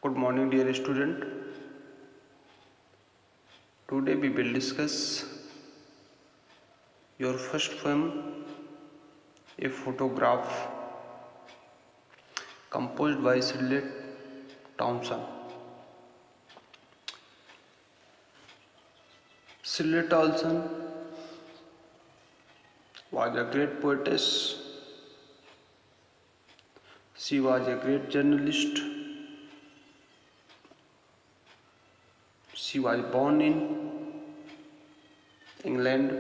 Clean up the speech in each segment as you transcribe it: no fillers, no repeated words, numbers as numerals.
Good morning, dear student. Today we will discuss your first poem, a photograph, composed by Shirley Thompson. Shirley Thompson was a great poetess. She was a great journalist. She was born in England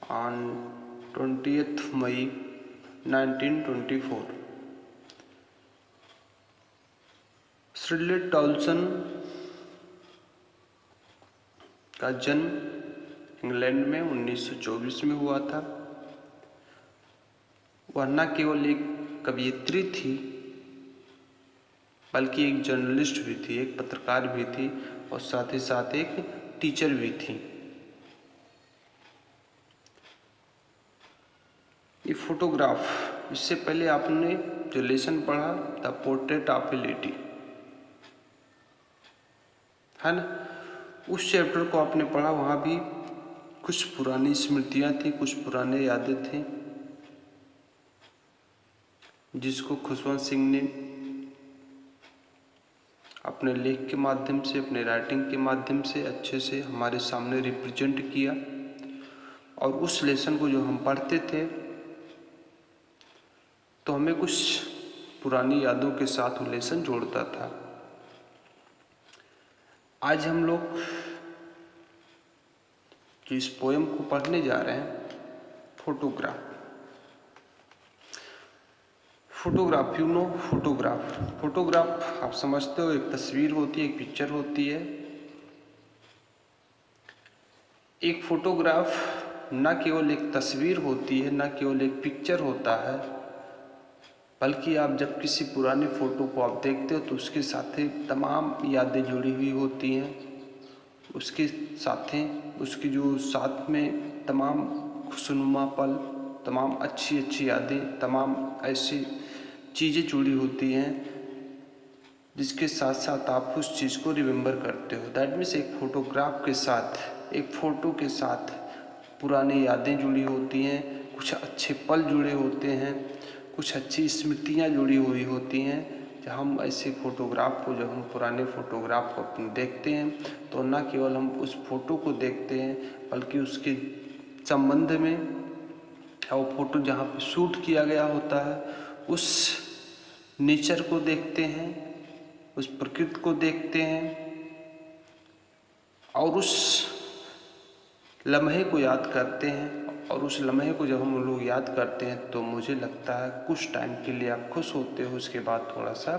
on 20th May 1924. Shirley Thompson का जन्म England में 1924 में हुआ था। वह न केवल एक कवयित्री थी बल्कि एक जर्नलिस्ट भी थी, एक पत्रकार भी थी और साथ ही साथ एक टीचर भी थी। ये फोटोग्राफ, इससे पहले आपने जो लेसन पढ़ा the portrait of A lady, है ना, उस चैप्टर को आपने पढ़ा। वहाँ भी कुछ पुरानी स्मृतियाँ थी, कुछ पुराने यादें थी जिसको खुशवंत सिंह ने अपने लेख के माध्यम से, अपने राइटिंग के माध्यम से अच्छे से हमारे सामने रिप्रेजेंट किया। और उस लेसन को जो हम पढ़ते थे तो हमें कुछ पुरानी यादों के साथ वो लेसन जोड़ता था। आज हम लोग जो इस पोएम को पढ़ने जा रहे हैं, फोटोग्राफ, यू नो फोटोग्राफ आप समझते हो, एक तस्वीर होती है, एक पिक्चर होती है। एक फोटोग्राफ न केवल एक तस्वीर होती है, न केवल एक पिक्चर होता है, बल्कि आप जब किसी पुरानी फोटो को आप देखते हो तो उसके साथ ही तमाम यादें जुड़ी हुई होती हैं। उसके साथ उसकी जो साथ में तमाम खुशनुमा पल, तमाम अच्छी अच्छी यादें, तमाम ऐसी चीज़ें जुड़ी होती हैं जिसके साथ साथ आप उस चीज़ को रिमेम्बर करते हो। दैट मीन्स एक फोटोग्राफ के साथ, एक फ़ोटो के साथ पुरानी यादें जुड़ी होती हैं, कुछ अच्छे पल जुड़े होते हैं, कुछ अच्छी स्मृतियाँ जुड़ी हुई होती हैं। जब हम ऐसे फ़ोटोग्राफ को, जब हम पुराने फ़ोटोग्राफ को देखते हैं तो न केवल हम उस फ़ोटो को देखते हैं बल्कि उसके संबंध में, वो फ़ोटो जहाँ पे शूट किया गया होता है उस नेचर को देखते हैं, उस प्रकृति को देखते हैं और उस लम्हे को याद करते हैं। और उस लम्हे को जब हम लोग याद करते हैं तो मुझे लगता है कुछ टाइम के लिए आप खुश होते हो। उसके बाद थोड़ा सा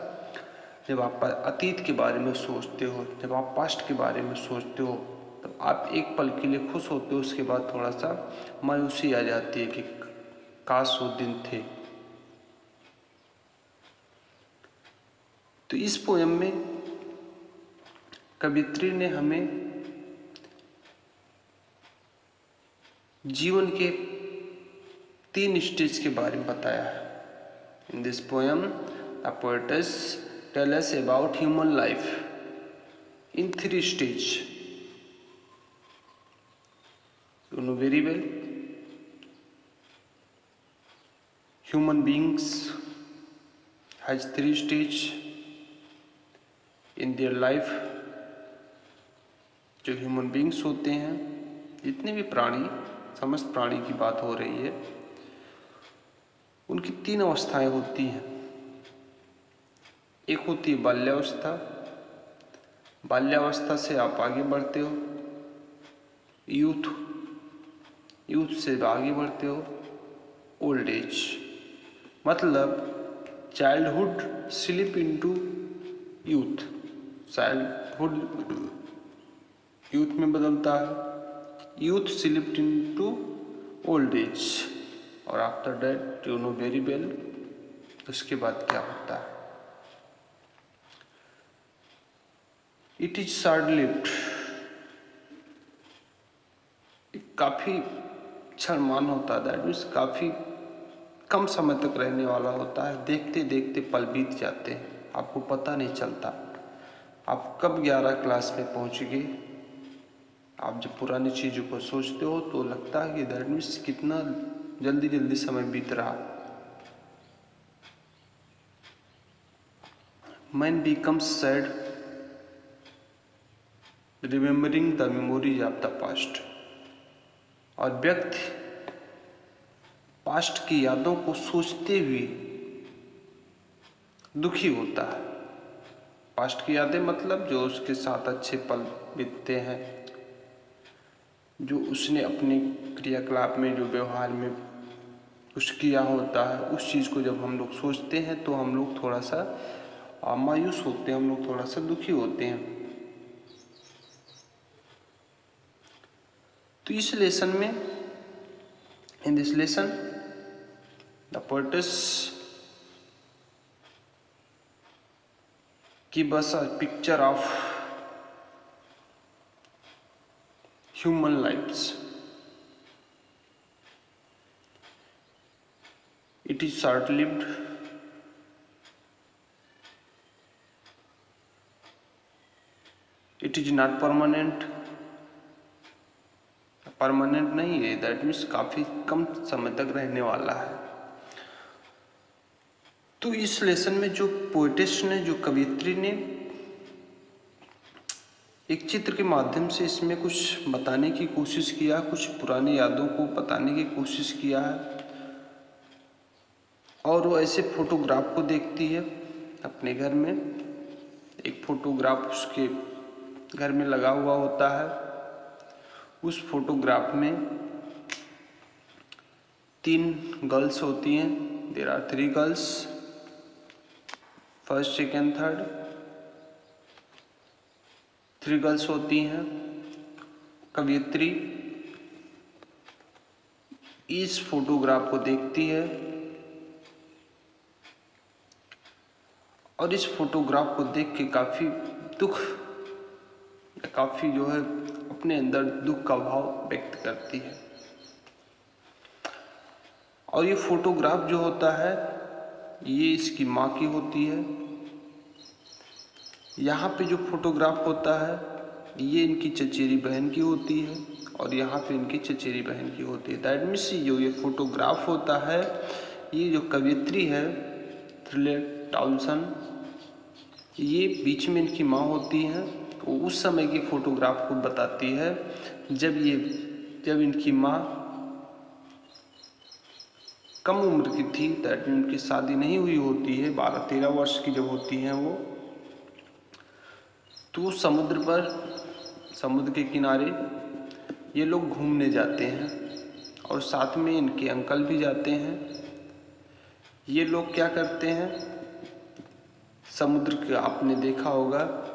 जब आप अतीत के बारे में सोचते हो, जब आप पास्ट के बारे में सोचते हो, तब आप एक पल के लिए खुश होते हो। उसके बाद थोड़ा सा मायूसी आ जाती है कि काश वो दिन थे। तो इस पोएम में कवित्री ने हमें जीवन के 3 स्टेज के बारे में बताया है। In this poem the poetess tell us about human life in 3 stage. You know very well, human beings has 3 stage in their life. जो ह्यूमन बींग्स होते हैं, जितने भी प्राणी, समस्त प्राणी की बात हो रही है, उनकी 3 अवस्थाएं होती हैं। एक होती है बाल्यावस्था। बाल्यावस्था से आप आगे बढ़ते हो यूथ से आगे बढ़ते हो ओल्ड एज। मतलब childhood slip into youth, childhood youth में बदलता है, youth slipped into old age, और after that you know very well उसके बाद क्या होता है। इट इज शॉर्ट लिव्ड, काफ़ी क्षणमान होता है। दैट मीन्स काफ़ी कम समय तक रहने वाला होता है। देखते देखते पल बीत जाते हैं। आपको पता नहीं चलता। आप कब 11 क्लास में पहुंच गए। आप जब पुरानी चीज़ों को सोचते हो तो लगता है कि दैट मीन्स कितना जल्दी जल्दी समय बीत रहा। Man becomes sad remembering the memories of the past। और व्यक्ति पास्ट की यादों को सोचते हुए दुखी होता है। पास्ट की यादें मतलब जो उसके साथ अच्छे पल बीतते हैं, जो उसने अपने क्रियाकलाप में, जो व्यवहार में कुछ किया होता है, उस चीज़ को जब हम लोग सोचते हैं तो हम लोग थोड़ा सा मायूस होते हैं, हम लोग थोड़ा सा दुखी होते हैं। तो इस लेसन में, in this lesson the poets give us a picture of human lives। It is short-lived, it is not permanent। Permanent नहीं है, दैट मीन्स काफी कम समय तक रहने वाला है। तो इस लेसन में जो पोएटिस्ट ने, जो कवियत्री ने एक चित्र के माध्यम से इसमें कुछ बताने की कोशिश किया, कुछ पुरानी यादों को बताने की कोशिश किया है। और वो ऐसे फोटोग्राफ को देखती है अपने घर में। एक फोटोग्राफ उसके घर में लगा हुआ होता है। उस फोटोग्राफ में 3 गर्ल्स होती हैं। There are 3 girls, first, second, third. 3 girls होती हैं। कवियत्री इस फोटोग्राफ को देखती है और इस फोटोग्राफ को देख के काफी दुख, काफी जो है अपने अंदर दुख का भाव व्यक्त करती है। और ये फोटोग्राफ जो होता है ये इसकी माँ की होती है। यहाँ पे जो फोटोग्राफ होता है ये इनकी चचेरी बहन की होती है और यहाँ पे इनकी चचेरी बहन की होती है। दैट मीन्स जो ये फोटोग्राफ होता है, ये जो कवियत्री है थ्रिलेट टॉमसन, ये बीच में इनकी माँ होती है। तो उस समय की फोटोग्राफ को बताती है जब इनकी माँ कम उम्र की थी, दैट मीन्स उनकी शादी नहीं हुई होती है, 12-13 वर्ष की जब होती हैं वो, तो समुद्र के किनारे ये लोग घूमने जाते हैं और साथ में इनके अंकल भी जाते हैं। ये लोग क्या करते हैं, समुद्र के आपने देखा होगा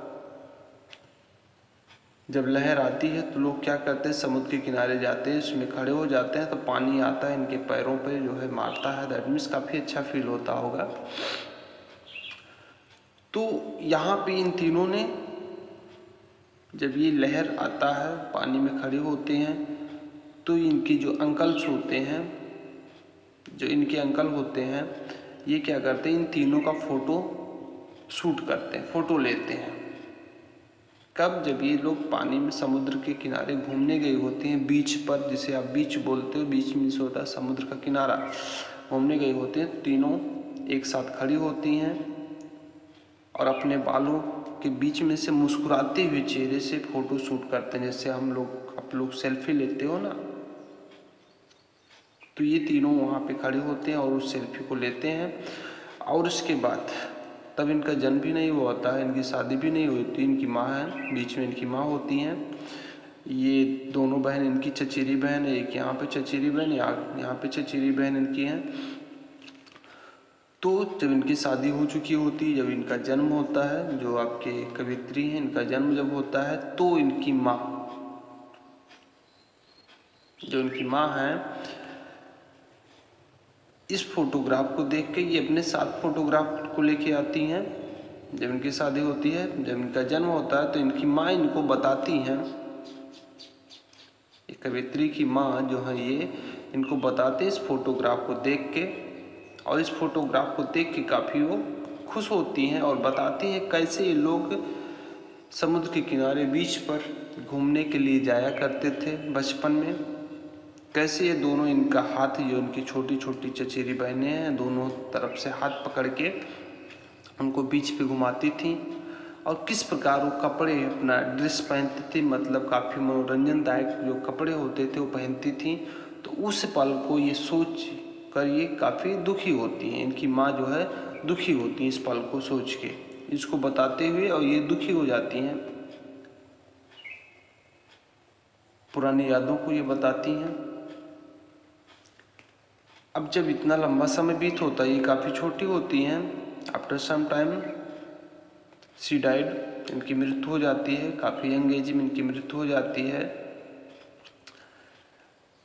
जब लहर आती है तो लोग क्या करते हैं, समुद्र के किनारे जाते हैं, इसमें खड़े हो जाते हैं तो पानी आता है इनके पैरों पे जो है मारता है। दैट मीन्स काफ़ी अच्छा फील होता होगा। तो यहाँ पे इन तीनों ने जब ये लहर आता है, पानी में खड़े होते हैं, तो इनके जो अंकल्स होते हैं, जो इनके अंकल होते हैं, ये क्या करते हैं, इन तीनों का फोटो शूट करते हैं, फोटो लेते हैं। कब, जब ये लोग पानी में समुद्र के किनारे घूमने गए होते हैं, बीच पर, जिसे आप बीच बोलते हो, बीच मीन्स होता है समुद्र का किनारा, घूमने गए होते हैं। तीनों एक साथ खड़ी होती हैं और अपने बालों के बीच में से मुस्कुराते हुए चेहरे से फोटो शूट करते हैं, जैसे आप लोग सेल्फी लेते हो ना। तो ये तीनों वहाँ पे खड़े होते हैं और उस सेल्फी को लेते हैं। और उसके बाद तब इनका जन्म भी नहीं हुआ होता है, इनकी शादी भी नहीं हुई थी। इनकी माँ है, बीच में इनकी माँ होती हैं। ये दोनों बहन इनकी चचेरी बहन है, एक यहाँ पे चचेरी बहन, यहाँ पे चचेरी बहन इनकी है। तो जब इनकी शादी हो चुकी होती है, जब इनका जन्म होता है, जो आपके कवित्री हैं, इनका जन्म जब होता है, तो इनकी माँ, जो इनकी माँ है, इस फोटोग्राफ को देख के ये अपने साथ फोटोग्राफ को लेके आती हैं। जब इनकी शादी होती है, जब इनका जन्म होता है, तो इनकी माँ इनको बताती हैं, कवित्री की माँ जो है ये इनको बताते इस फोटोग्राफ को देख के। और इस फोटोग्राफ को देख के काफ़ी वो खुश होती हैं और बताती हैं कैसे ये लोग समुद्र के किनारे बीच पर घूमने के लिए जाया करते थे बचपन में। कैसे ये दोनों, इनका हाथ, जो उनकी छोटी छोटी चचेरी बहनें हैं, दोनों तरफ से हाथ पकड़ के उनको बीच पे घुमाती थी, और किस प्रकार वो कपड़े, अपना ड्रेस पहनती थी, मतलब काफ़ी मनोरंजनदायक जो कपड़े होते थे वो पहनती थी। तो उस पल को ये सोच कर ये काफ़ी दुखी होती हैं, इनकी माँ जो है दुखी होती है इस पल को सोच के, इसको बताते हुए, और ये दुखी हो जाती हैं, पुरानी यादों को ये बताती हैं। अब जब इतना लंबा समय बीत होता है, ये काफ़ी छोटी होती हैं, after some time she died, इनकी मृत्यु हो जाती है, काफ़ी यंग एज में इनकी मृत्यु हो जाती है।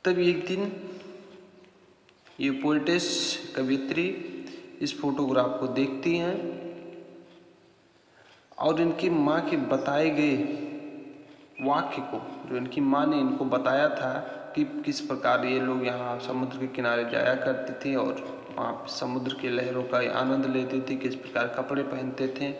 तब एक दिन ये पोएटेस, कवियत्री, इस फोटोग्राफ को देखती हैं और इनकी माँ के बताए गए वाक्य को, जो इनकी माँ ने इनको बताया था कि किस प्रकार ये लोग यहाँ समुद्र के किनारे जाया करते थे और वहाँ समुद्र के लहरों का आनंद लेते थे, किस प्रकार कपड़े पहनते थे,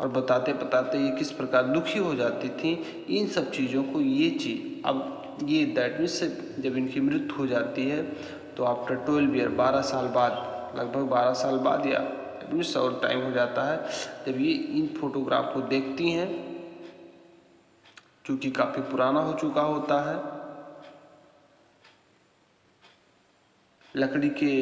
और बताते बताते ये किस प्रकार दुखी हो जाती थी, इन सब चीज़ों को, ये चीज़ अब ये दैट मीन्स जब इनकी मृत्यु हो जाती है तो आफ्टर 12 ईयर, 12 साल बाद, लगभग 12 साल बाद या मीन्स और टाइम हो जाता है, जब ये इन फोटोग्राफ को देखती हैं, क्योंकि काफ़ी पुराना हो चुका होता है, लकड़ी के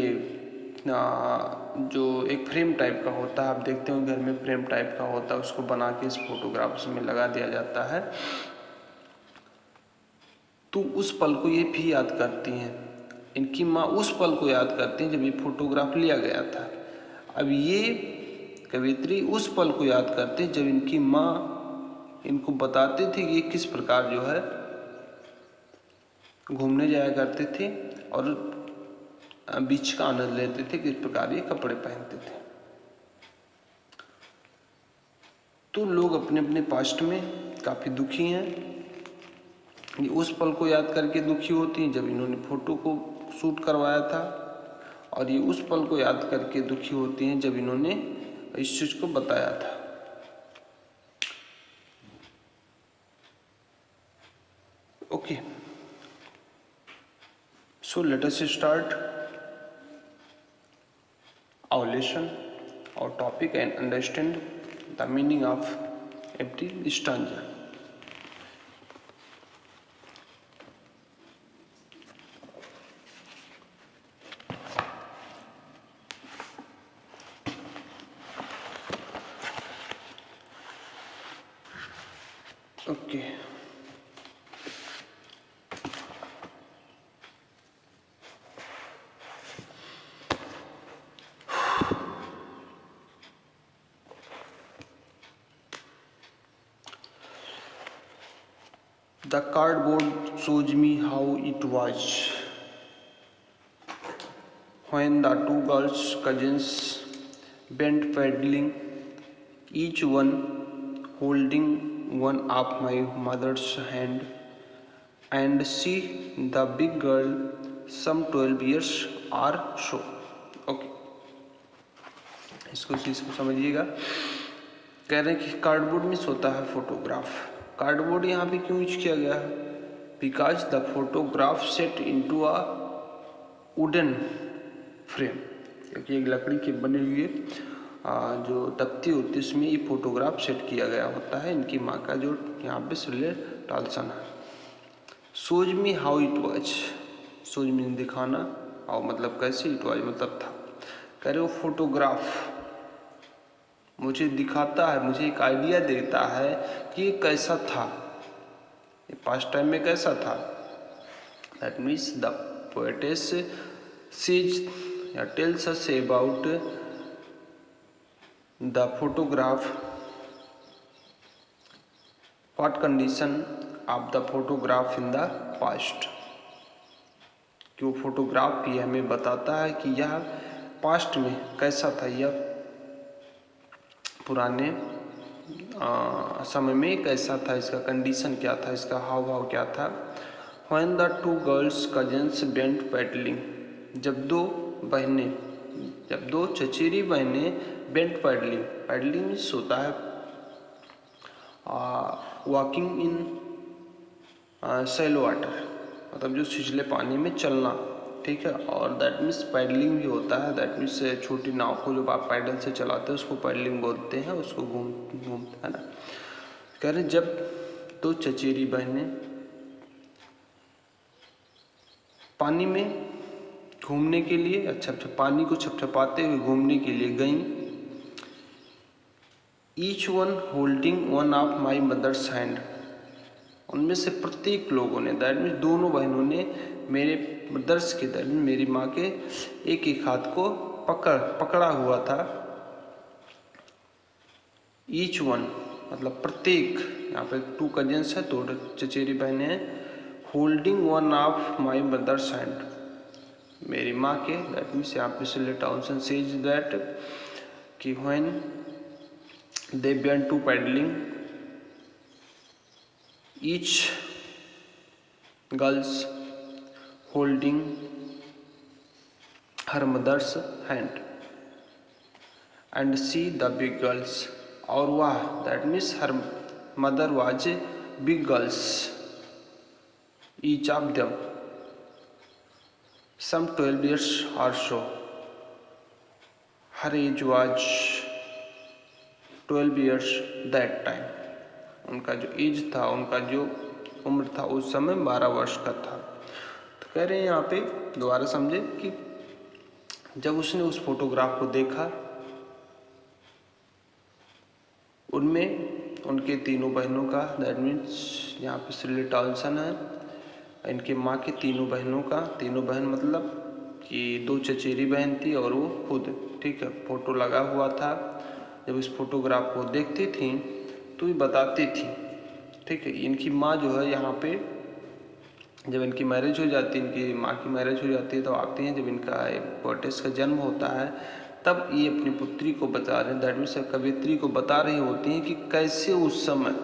जो एक फ्रेम टाइप का होता है, आप देखते हो घर में फ्रेम टाइप का होता है, उसको बना के इस फोटोग्राफ्स में लगा दिया जाता है। तो उस पल को ये भी याद करती हैं, इनकी माँ उस पल को याद करती हैं जब ये फोटोग्राफ लिया गया था। अब ये कवियत्री उस पल को याद करते हैं जब इनकी माँ इनको बताते थे कि ये किस प्रकार जो है घूमने जाया करते थे और बीच का आनंद लेते थे, किस प्रकार ये कपड़े पहनते थे। तो लोग अपने अपने पास्ट में काफ़ी दुखी हैं, ये उस पल को याद करके दुखी होती हैं जब इन्होंने फोटो को शूट करवाया था, और ये उस पल को याद करके दुखी होती हैं जब इन्होंने इस चीज़ को बताया था। Okay, so let us start our lesson, our topic, and understand the meaning of every stanza. Okay. The cardboard shows me how it was when the two girls, cousins, went paddling, each one holding one of my mother's hand, and she, the big girl, some 12 years or so. Okay, इसको समझिएगा। कह रहे हैं कि cardboard में सोता है photograph. Cardboard यहाँ पे क्यों यूज किया गया है? Because the photograph set into a wooden frame, क्योंकि एक लकड़ी के बने हुए जो तख्ती होती है उसमें ये फोटोग्राफ सेट किया गया होता है। इनकी माँ का जो यहाँ पे सुले टालसन है। Shows me how it was, shows mean दिखाना, हाउ मतलब कैसे, इट वॉज मतलब था। कह रहे वो फोटोग्राफ मुझे दिखाता है, मुझे एक आइडिया देता है कि ये कैसा था, ये पास्ट टाइम में कैसा था। That means the poetess says या tells us about the photograph, what condition of the photograph in the past, कि वो फोटोग्राफ भी हमें बताता है कि यह पास्ट में कैसा था, यह पुराने समय में कैसा था, इसका कंडीशन क्या था, इसका हाव भाव क्या था। When the two girls cousins went paddling, जब दो बहनें जब दो चचेरी बहनें वेंट पैडलिंग, पैडलिंग मीन्स होता है वॉकिंग इन शैलो वाटर, मतलब जो सिचले पानी में चलना, ठीक है। और दैट मीन्स पैडलिंग भी होता है, दैट मीन्स छोटी नाव को जब आप पैडल से चलाते हैं उसको पैडलिंग बोलते हैं, उसको घूमता है ना। कह रहे जब दो चचेरी बहनें पानी में घूमने के लिए, अच्छा पानी को छपछपाते हुए घूमने के लिए गईं, each one holding one of my mother's hand, उनमें से प्रत्येक लोगों ने, दैट मीन्स दोनों बहनों ने मेरे मदर्स के, दैट मीन्स मेरी माँ के एक एक हाथ को पकड़ा हुआ था। ईच वन मतलब प्रत्येक, यहाँ पे टू कजिन्स है, दो चचेरी बहनें हैं। Holding one of my mother's hand, मेरी माँ के, दैट मीन्स यहाँ पे सिले टाउनसन सेज दैट कि व्हेन दे बेन to paddling each girls holding her mother's hand and see the big girls, और वह, that means her mother was big girls, each of them some 12 years or so, her age was 12 years that time, उनका जो as था, उनका जो उम्र था उस समय 12 वर्ष का था। तो कह रहे हैं यहाँ पे दोबारा समझे कि जब उसने उस फोटोग्राफ को देखा, उनमें उनके तीनों बहनों का, दैट मीन्स यहाँ पे सिले टाउनसन है, इनके माँ के तीनों बहनों का, तीनों बहन मतलब कि दो चचेरी बहन थी और वो खुद, ठीक है। फोटो लगा हुआ था, जब इस फोटोग्राफ को देखती थी तो ये बताती थी, ठीक है। इनकी माँ जो है यहाँ पे, जब इनकी मैरिज हो जाती है, इनकी माँ की मैरिज हो जाती है, तो आती हैं, जब इनका एक पोर्टेस का जन्म होता है, तब ये अपनी पुत्री को बता रहे हैं, दैट मीन्स कवित्री को बता रही होती हैं कि कैसे उस समय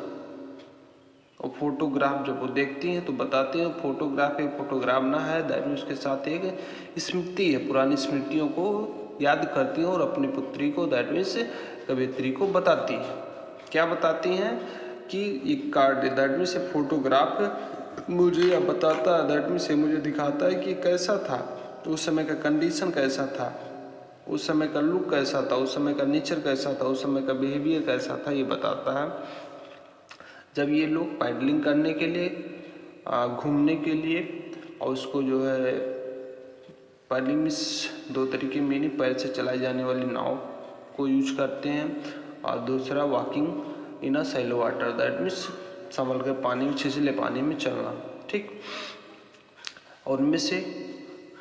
वो फोटोग्राफ जब वो देखती हैं तो बताते हैं फोटोग्राफ एक फोटोग्राफ ना है, दैट मीन्स उसके साथ एक स्मृति है, पुरानी स्मृतियों को याद करती हैं और अपनी पुत्री को, दैट मीन्स कवित्री को बताती है। क्या बताती हैं कि एक कार्ड, दैट मीन्स से फोटोग्राफ मुझे अब बताता है, दैट मीन्स से मुझे दिखाता है कि कैसा था उस समय का कंडीशन, कैसा था उस समय का लुक, कैसा था उस समय का नेचर, कैसा था उस समय का बिहेवियर, कैसा था, ये बताता है। जब ये लोग पैडलिंग करने के लिए, घूमने के लिए, और उसको जो है पैडलिंग मीन्स दो तरीके में, पैर से चलाई जाने वाली नाव को यूज करते हैं, और दूसरा walking in a shallow water, that means संभल कर पानी में, छिछले पानी में चलना, ठीक। और उनमें से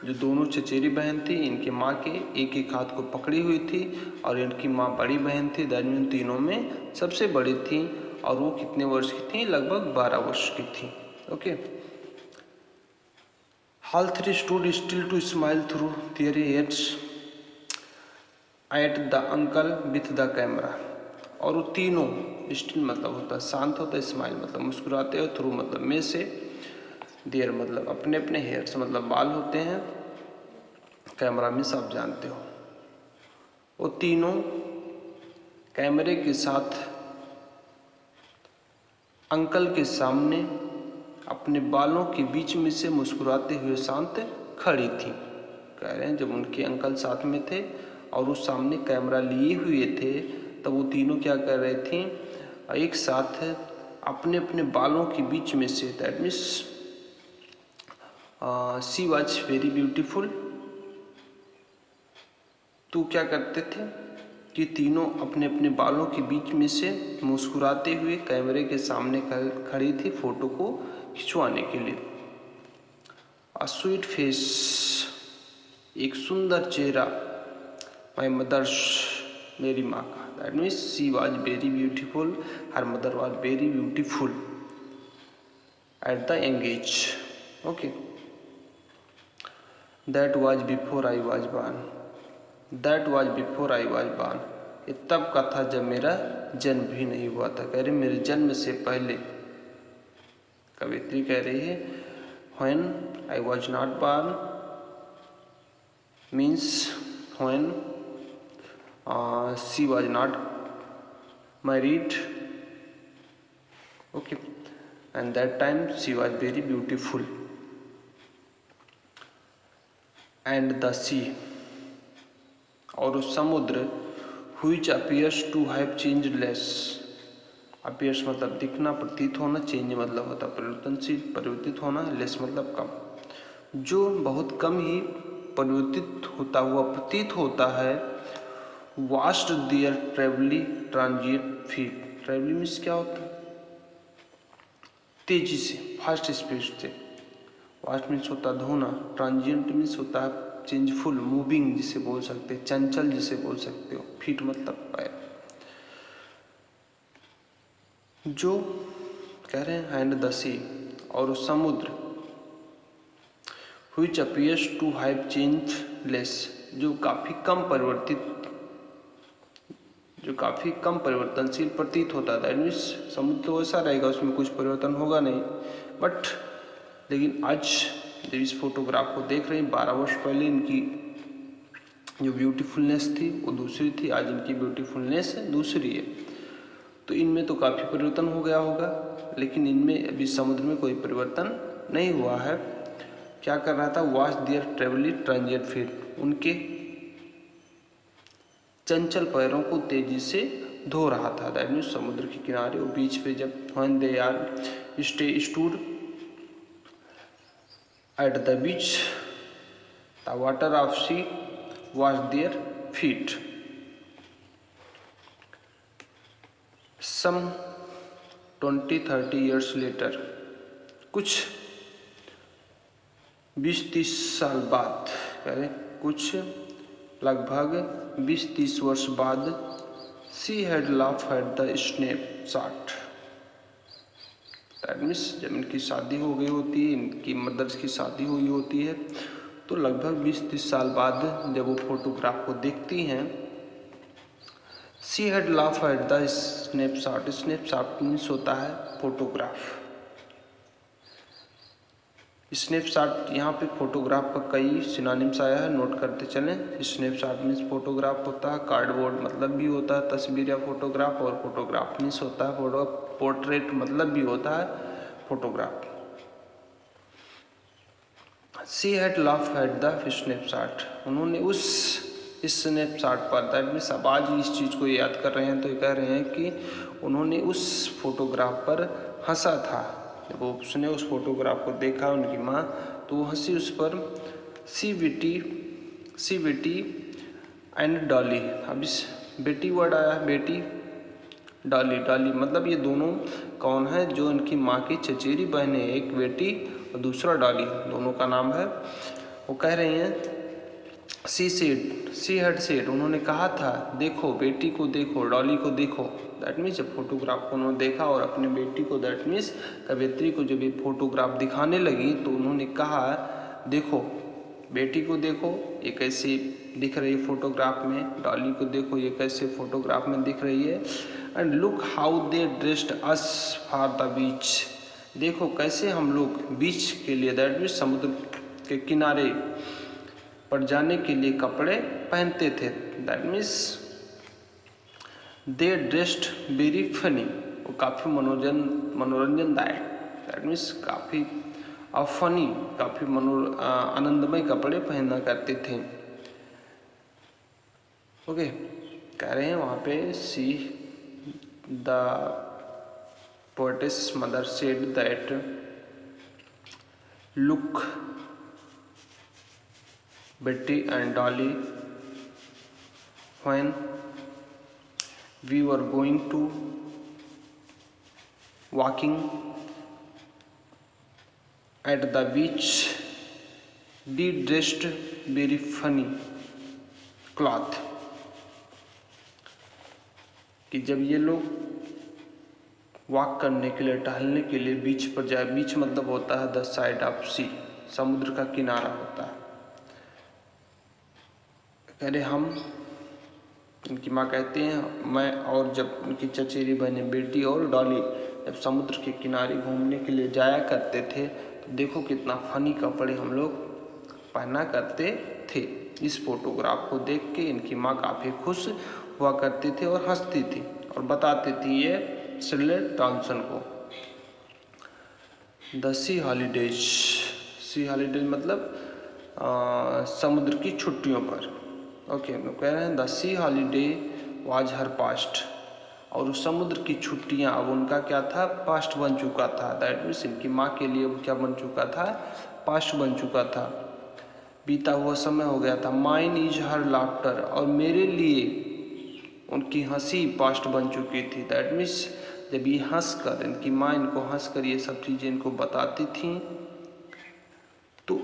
जो दोनों चचेरी बहन थी, इनकी माँ के एक एक हाथ को पकड़ी हुई थी, और इनकी माँ बड़ी बहन थी, दैट मीन्स तीनों में सबसे बड़ी थी, और वो कितने वर्ष की थी, लगभग 12 वर्ष की थी, okay. All three stood still to smile through their heads at the uncle with the camera, और वो तीनों, स्टिल मतलब होता है शांत होता है, स्माइल मतलब मुस्कुराते हो, थ्रू मतलब में से, देयर मतलब अपने अपने हेयर्स मतलब बाल होते हैं, कैमरा में सब जानते हो। वो तीनों कैमरे के साथ अंकल के सामने अपने बालों के बीच में से मुस्कुराते हुए शांत खड़ी थी। कह रहे हैं जब उनके अंकल साथ में थे और वो सामने कैमरा लिए हुए थे, तब वो तीनों क्या कर रहे थे, एक साथ अपने अपने बालों के बीच में से, that means she was very beautiful. तो क्या करते थे कि तीनों अपने अपने बालों के बीच में से मुस्कुराते हुए कैमरे के सामने खड़ी थी फोटो को खिंचवाने के लिए। अ स्वीट फेस, एक सुंदर चेहरा, माई मदर्स, मेरी माँ का, that means she was very beautiful, her mother was very beautiful at the young age, okay. That was before I was born, that was before I was born, ये तब का था जब मेरा जन्म भी नहीं हुआ था। कह रही मेरे जन्म से पहले, कवित्री कह रही है when I was not born means when she was not married. Okay, and that time she was very beautiful. And the sea, और समुद्र, which appears to have changed less. appears मतलब दिखना, प्रतीत होना, चेंज मतलब होता परिवर्तनशील, परिवर्तित होना, लेस मतलब कम, जो बहुत कम ही परिवर्तित होता हुआ प्रतीत होता है। Washed their travelly transient feet. Travelly means क्या होता है? तेजी से, फास्ट स्पीड से। वास्ट मीन्स होता है धोना, ट्रांजिएंट मीन्स होता है चेंजफुल, मूविंग जिसे बोल सकते हैं, चंचल जिसे बोल सकते हो, फीट मतलब पैर। जो कह रहे हैं एंड द सी, और समुद्र, which appears to have changed less, जो काफी कम परिवर्तनशील प्रतीत होता है। दैट मीन्स समुद्र तो वैसा रहेगा, उसमें कुछ परिवर्तन होगा नहीं, बट लेकिन आज जब इस फोटोग्राफ को देख रहे हैं, 12 वर्ष पहले इनकी जो ब्यूटीफुलनेस थी वो दूसरी थी, आज इनकी ब्यूटीफुलनेस दूसरी है। तो इनमें तो काफ़ी परिवर्तन हो गया होगा, लेकिन इनमें अभी समुद्र में कोई परिवर्तन नहीं हुआ है। क्या कर रहा था? Wash their travelly transient feet, उनके चंचल पैरों को तेजी से धो रहा था। दैट मीन्स समुद्र के किनारे, वो बीच पे जब when they are stood at the beach, the water of sea wash their feet. Some 20-30 years later, कुछ 20-30 साल बाद, कह रहे कुछ लगभग 20-30 वर्ष बाद, she had laugh at the snapshot. That means जब इनकी शादी हो गई होती है, इनकी मदर्स की शादी हुई होती है, तो लगभग 20-30 साल बाद जब वो फोटोग्राफ को देखती हैं, she had laugh at the snapshot. Snapshot means होता है फोटोग्राफ। स्नैपशॉट, यहाँ पे फोटोग्राफ का कई सिनोनिम्स आया है, नोट करते चलें। स्नैपशॉट मीन्स फोटोग्राफ होता है, कार्डबोर्ड मतलब भी होता है तस्वीर या फोटोग्राफ, और फोटोग्राफ मीन्स होता है पोर्ट्रेट मतलब भी होता है photograph. She had laugh at the snapshot, उन्होंने उस स्नैपशॉट पर, दैट मीन्स अब आज इस चीज़ को याद कर रहे हैं तो ये कह रहे हैं कि उन्होंने उस फोटोग्राफ पर हंसा था। जब उसने उस फोटोग्राफ को देखा, उनकी माँ, तो वो हंसी उस पर। सी बेटी एंड डॉली, अब इस बेटी वर्ड आया है, बेटी, डॉली मतलब ये दोनों कौन है? जो इनकी माँ की चचेरी बहन है, एक बेटी और दूसरा डॉली, दोनों का नाम है। वो कह रही हैं सी हैड सेड, उन्होंने कहा था, देखो बेटी को देखो, डॉली को देखो। दैट मीन्स जब फोटोग्राफ को उन्होंने देखा और अपनी बेटी को, दैट मीन्स कवयित्री को जब ये फोटोग्राफ दिखाने लगी, तो उन्होंने कहा, देखो बेटी को देखो, ये कैसे दिख रही है फोटोग्राफ में, डॉली को देखो, ये कैसे फोटोग्राफ में दिख रही है। And look how they dressed us for the beach, देखो कैसे हम लोग बीच के लिए, दैट मीन्स समुद्र के किनारे पर जाने के लिए कपड़े पहनते थे। That means they dressed very funny, वो काफ़ी मनोरंजनदायक, दैट मीन्स काफ़ी फनी, काफ़ी आनंदमय कपड़े पहना करते थे। ओके, कह रहे हैं वहाँ पे see the poetess mother said that look Betty and Dolly, when we were going to walking at the beach, we dressed very funny cloth, कि जब ये लोग वॉक करने के लिए, टहलने के लिए बीच पर जाए, बीच मतलब होता है द साइड ऑफ सी, समुद्र का किनारा होता है। कह रहे हम, इनकी माँ कहते हैं, मैं और जब उनकी चचेरी बहनें बेटी और डॉली जब समुद्र के किनारे घूमने के लिए जाया करते थे, तो देखो कितना फनी कपड़े हम लोग पहना करते थे। इस फोटोग्राफ को देख के इनकी माँ काफ़ी खुश हुआ करती थी और हंसती थी और बताती थी ये स्कारलेट जॉनसन को। The sea holidays, sea holidays मतलब समुद्र की छुट्टियों पर। ओके, कह रहे हैं the sea holiday was her past, और उस समुद्र की छुट्टियां अब उनका क्या था, पास्ट बन चुका था। दैट मीन्स इनकी माँ के लिए वो क्या बन चुका था, पास्ट बन चुका था, बीता हुआ समय हो गया था। माइन इज हर लाफ्टर, और मेरे लिए उनकी हंसी पास्ट बन चुकी थी। दैट मीन्स जब ये हंस कर, इनकी माँ इनको हंस कर ये सब चीज़ें इनको बताती थी, तो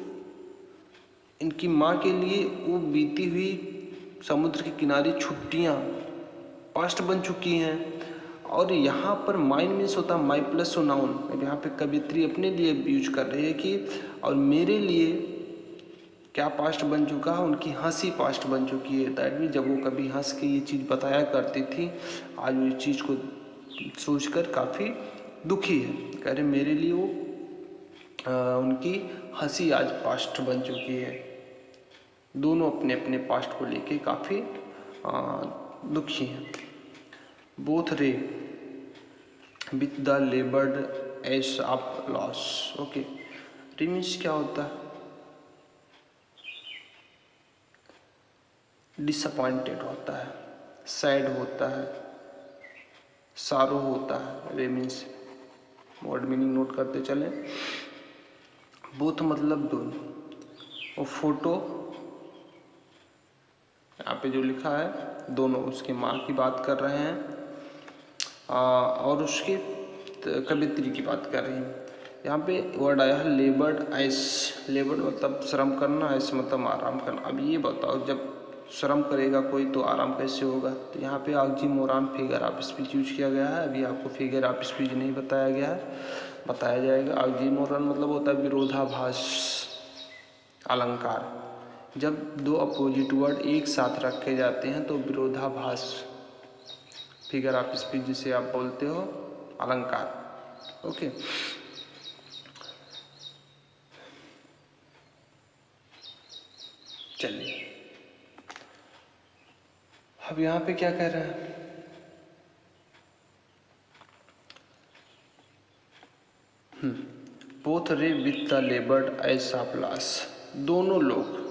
इनकी माँ के लिए वो बीती हुई समुद्र के किनारे छुट्टियाँ पास्ट बन चुकी हैं। और यहाँ पर माइन मीन्स होता है माई प्लस नाउन। यहाँ पे कवित्री अपने लिए यूज कर रही है कि और मेरे लिए क्या पास्ट बन चुका है, उनकी हंसी पास्ट बन चुकी है। दैट मीन जब वो कभी हंस के ये चीज़ बताया करती थी, आज वो इस चीज़ को सोचकर काफ़ी दुखी है। कह रहे मेरे लिए वो उनकी हंसी आज पास्ट बन चुकी है। दोनों अपने अपने पास्ट को लेके काफ़ी दुखी हैं। बोथ रे with the लेबर्ड S of loss. Okay, रे मीन्स क्या होता है, डिसअपॉइंटेड होता है, सैड होता है, सारो होता है। रे मीन्स वर्ड मीनिंग नोट करते चलें। बोथ मतलब दोनों, और फोटो यहाँ पे जो लिखा है दोनों उसकी माँ की बात कर रहे हैं और उसके कवित्री की बात कर रहे हैं। यहाँ पे वर्ड आया है लेबर्ड ऐस। लेबर्ड मतलब श्रम करना, ऐस मतलब आराम करना। अब ये बताओ जब श्रम करेगा कोई तो आराम कैसे होगा, तो यहाँ पे oxymoron figure of speech use किया गया है। अभी आपको फिगर ऑफ स्पीच नहीं बताया गया है, बताया जाएगा। ऑक्सीमोरॉन मतलब होता है विरोधाभास अलंकार। जब दो अपोजिट वर्ड एक साथ रखे जाते हैं तो विरोधाभास फिगर ऑफ स्पीच जिसे आप बोलते हो अलंकार। ओके, चलिए अब यहाँ पे क्या कह रहे हैं, बोथ रे with the लेबर्ड S of loss. दोनों लोग,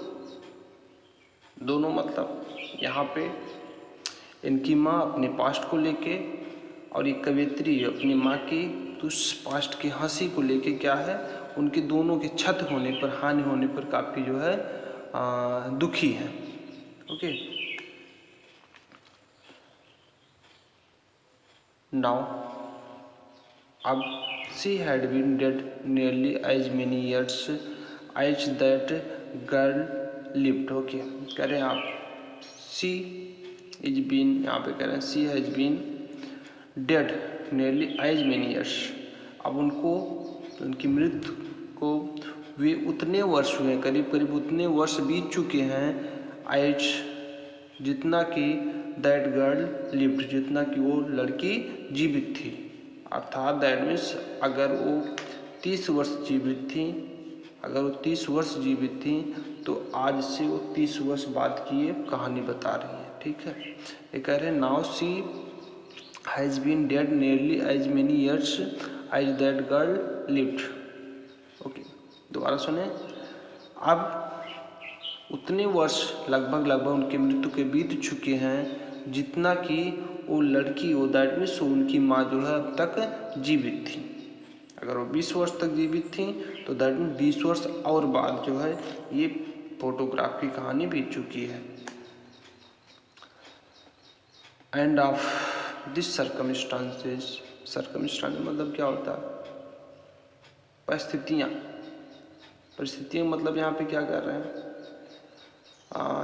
दोनों मतलब यहाँ पे इनकी माँ अपने पास्ट को लेके और ये कवित्री अपनी माँ की उस पास्ट की हंसी को लेके क्या है, उनके दोनों के क्षत होने पर, हानि होने पर काफ़ी जो है दुखी है। ओके, नाउ अब she had been dead nearly as many years as that girl lived. Okay, कह रहे हैं आप शी इज बीन, यहाँ पे कह रहे हैं she has been dead nearly as many years. अब उनको, उनकी मृत्यु को वे उतने वर्ष हुए, करीब करीब उतने वर्ष बीत चुके हैं, एज जितना कि दैट गर्ल लिव्ड, जितना कि वो लड़की जीवित थी। अर्थात दैट मीन्स अगर वो 30 वर्ष जीवित थी, अगर वो 30 वर्ष जीवित थी तो आज से वो 30 वर्ष बाद की ये कहानी बता रही है। ठीक है, ये कह रहे हैं now she has been dead nearly as many years as that girl lived. Okay, दोबारा सुने। अब उतने वर्ष लगभग उनकी मृत्यु के बीत चुके हैं जितना कि वो लड़की, वो दैट मीन्स उनकी माँ जो है अब तक जीवित थी। अगर वो 20 वर्ष तक जीवित थी तो दैट मीन्स 20 वर्ष और बाद जो है ये फोटोग्राफ की कहानी बीत चुकी है। End of this circumstances, circumstance मतलब क्या होता है, परिस्थितियाँ। परिस्थितियाँ मतलब यहाँ पे क्या कर रहे हैं,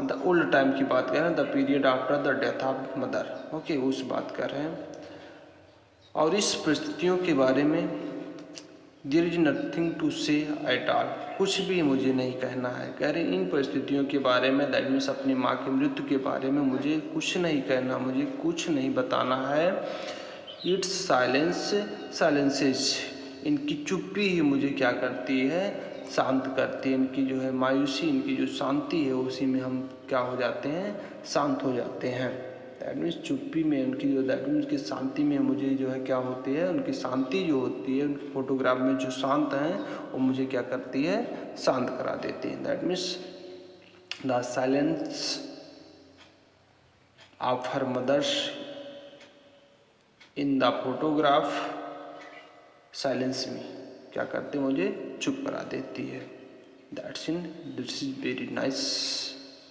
द ओल्ड टाइम की बात कर रहे हैं, the period after the death of mother. Okay, उस बात कर रहे हैं। और इस परिस्थितियों के बारे में देयर इज नथिंग टू से एट ऑल, कुछ भी मुझे नहीं कहना है। कह रहे इन परिस्थितियों के बारे में, दैट मीन्स अपनी माँ की मृत्यु के बारे में मुझे कुछ नहीं कहना, मुझे कुछ नहीं बताना है। इट्स साइलेंस साइलेंसेज, इनकी चुप्पी ही मुझे क्या करती है, शांत करती है। इनकी जो है मायूसी, इनकी जो शांति है उसी में हम क्या हो जाते हैं, शांत हो जाते हैं। दैट मीन्स चुप्पी में उनकी जो, दैट मीन्स की शांति में मुझे जो है क्या होती है, उनकी शांति जो होती है उनकी फोटोग्राफ में जो शांत हैं वो मुझे क्या करती है, शांत करा देती है। That means the silence of her mother's in the photograph silence में क्या करते, मुझे चुप करा देती है। That's in this is very nice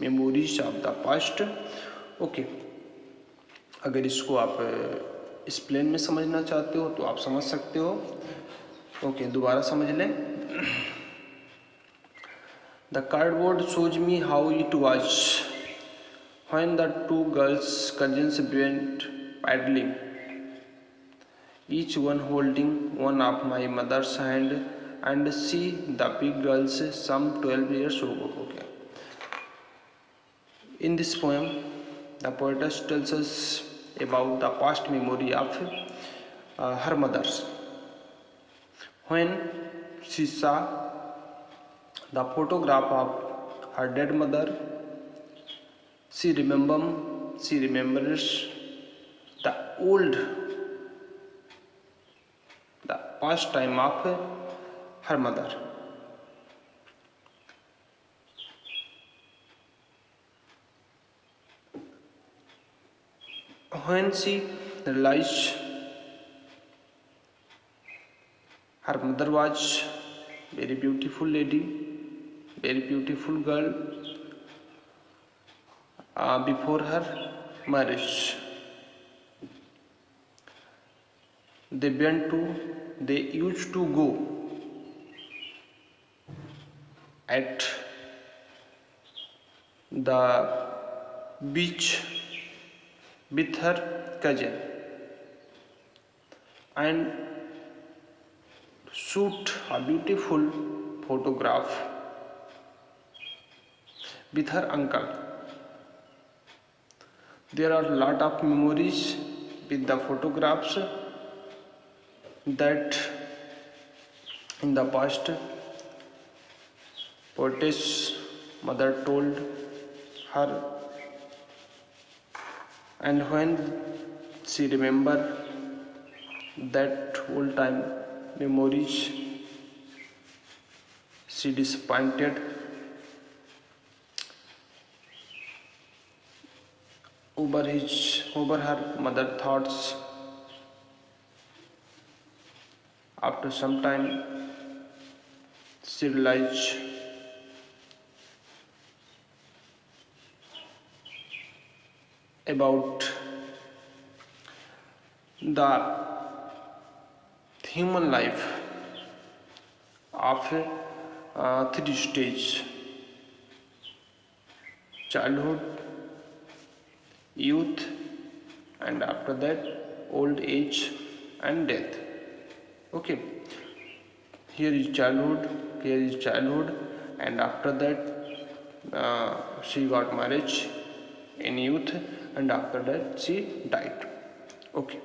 memories of the past. Okay, अगर इसको आप इस प्लेन में समझना चाहते हो तो आप समझ सकते हो। ओके, दोबारा समझ लें। The cardboard shows me how it was when the two girls cousins went paddling, each one holding one of my mother's hand, and see the big girls some 12 years ago. Okay. In this poem, the poetess tells us about the past memory of her mothers. When she saw the photograph of her dead mother, she remembers the past time of her mother. When she realized her mother was very beautiful lady, very beautiful girl, before her marriage, they used to go at the beach with her cousin and shoot a beautiful photograph with her uncle. There are a lot of memories with the photographs that in the past poetess mother told her, and when she remember that old time memories, she disappointed over her mother thoughts. After some time, she realized about the human life of three stages: childhood, youth, and after that old age and death. Okay, here is childhood, and after that she got marriage in youth, and after that she died. Okay.